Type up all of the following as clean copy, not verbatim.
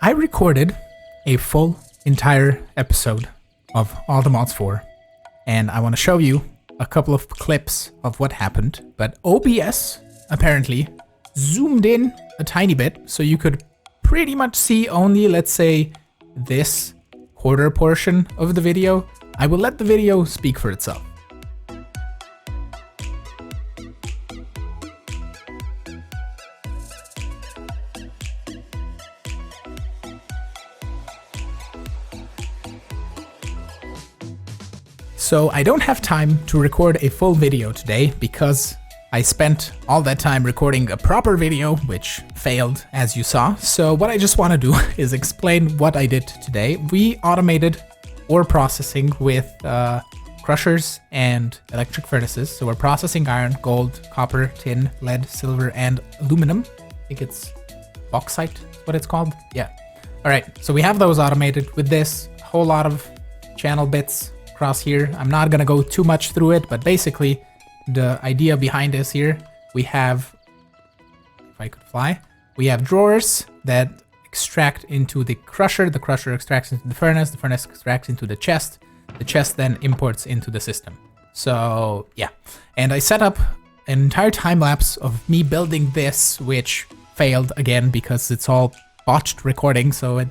I recorded a full entire episode of All the Mods 4, and I want to show you a couple of clips of what happened, but OBS apparently zoomed in a tiny bit, so you could pretty much see only, let's say, this quarter portion of the video. I will let the video speak for itself. So I don't have time to record a full video today because I spent all that time recording a proper video, which failed, as you saw. So what I just want to do is explain what I did today. We automated ore processing with crushers and electric furnaces. So we're processing iron, gold, copper, tin, lead, silver, and aluminum. I think it's bauxite, what it's called. Yeah. All right. So we have those automated with this whole lot of channel bits across here. I'm not going to go too much through it, but basically the idea behind this here, we have, if I could fly, we have drawers that extract into the crusher extracts into the furnace extracts into the chest then imports into the system. So yeah, and I set up an entire time lapse of me building this, which failed again because it's all botched recording, so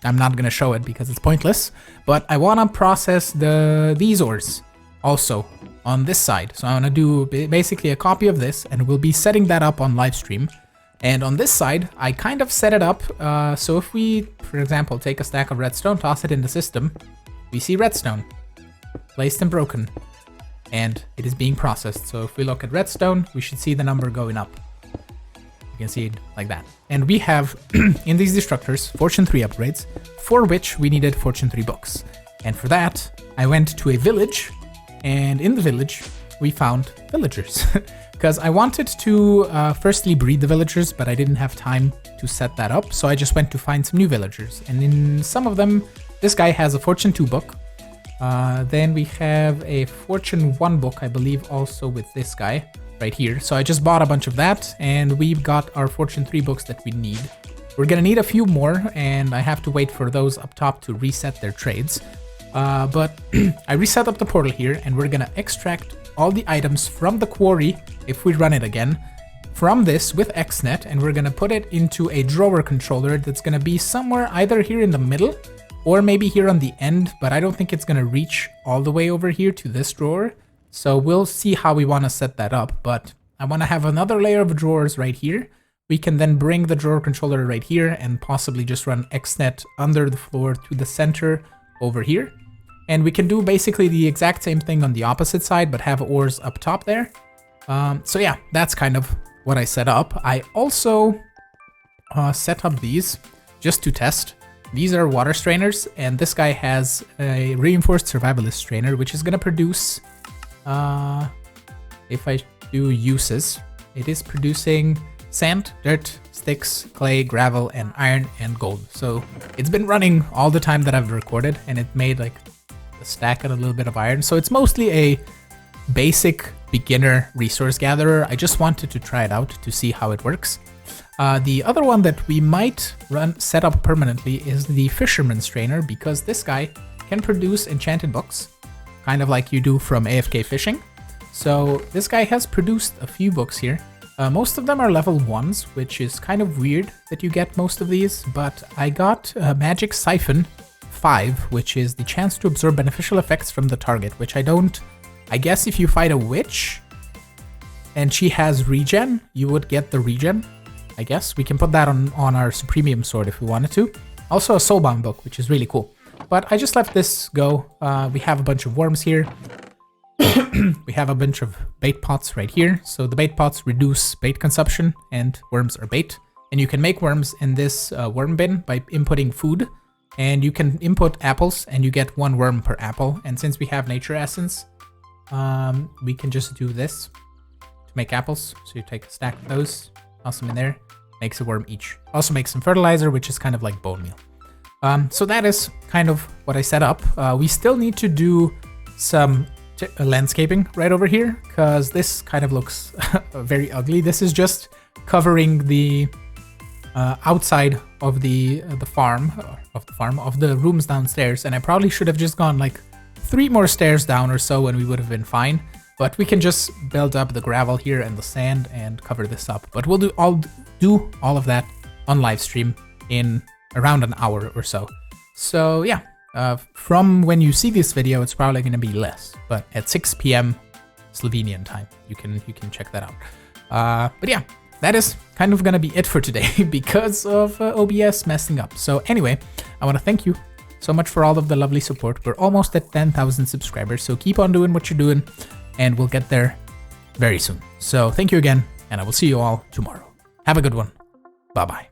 I'm not going to show it because it's pointless, but I want to process these ores also on this side. So I want to do basically a copy of this, and we'll be setting that up on live stream. And on this side, I kind of set it up. So if we, for example, take a stack of redstone, toss it in the system, we see redstone placed and broken, and it is being processed. So if we look at redstone, we should see the number going up. You can see it like that. And we have in these destructors Fortune 3 upgrades, for which we needed Fortune 3 books. And for that, I went to a village, and in the village, we found villagers. Because I wanted to firstly breed the villagers, but I didn't have time to set that up. So I just went to find some new villagers. And in some of them, this guy has a Fortune 2 book. Then we have a Fortune 1 book, I believe, also with this guy right here. So I just bought a bunch of that, and we've got our Fortune 3 books that we need. We're gonna need a few more, and I have to wait for those up top to reset their trades. But I reset up the portal here, and we're gonna extract all the items from the quarry, if we run it again, from this with XNet, and we're gonna put it into a drawer controller that's gonna be somewhere either here in the middle, or maybe here on the end, but I don't think it's gonna reach all the way over here to this drawer. So we'll see how we want to set that up, but I want to have another layer of drawers right here. We can then bring the drawer controller right here and possibly just run XNet under the floor to the center over here. And we can do basically the exact same thing on the opposite side, but have ores up top there. So yeah, that's kind of what I set up. I also set up these just to test. These are water strainers, and this guy has a reinforced survivalist strainer, which is going to produce... if I do uses, it is producing sand, dirt, sticks, clay, gravel, and iron and gold. So it's been running all the time that I've recorded, and it made like a stack and a little bit of iron. So it's mostly a basic beginner resource gatherer. I just wanted to try it out to see how it works. The other one that we might set up permanently is the fisherman strainer, because this guy can produce enchanted books, kind of like you do from AFK fishing. So this guy has produced a few books here. Most of them are level 1s, which is kind of weird that you get most of these, but I got Magic Siphon 5, which is the chance to absorb beneficial effects from the target, which I guess if you fight a witch and she has regen, you would get the regen. I guess we can put that on our Supremium sword if we wanted to. Also a Soulbound book, which is really cool. But I just left this go. We have a bunch of worms here. We have a bunch of bait pots right here. So the bait pots reduce bait consumption, and worms are bait. And you can make worms in this worm bin by inputting food. And you can input apples, and you get 1 worm per apple. And since we have nature essence, we can just do this to make apples. So you take a stack of those, toss them in there, makes a worm each. Also makes some fertilizer, which is kind of like bone meal. So that is kind of what I set up. We still need to do some landscaping right over here, because this kind of looks very ugly. This is just covering the outside of the rooms downstairs, and I probably should have just gone like 3 more stairs down or so, and we would have been fine. But we can just build up the gravel here and the sand and cover this up. But we'll do all of that on live stream in around an hour or so. So yeah, from when you see this video, it's probably going to be less. But at 6 p.m. Slovenian time, you can check that out. But yeah, that is kind of going to be it for today because of OBS messing up. So anyway, I want to thank you so much for all of the lovely support. We're almost at 10,000 subscribers, so keep on doing what you're doing, and we'll get there very soon. So thank you again, and I will see you all tomorrow. Have a good one. Bye-bye.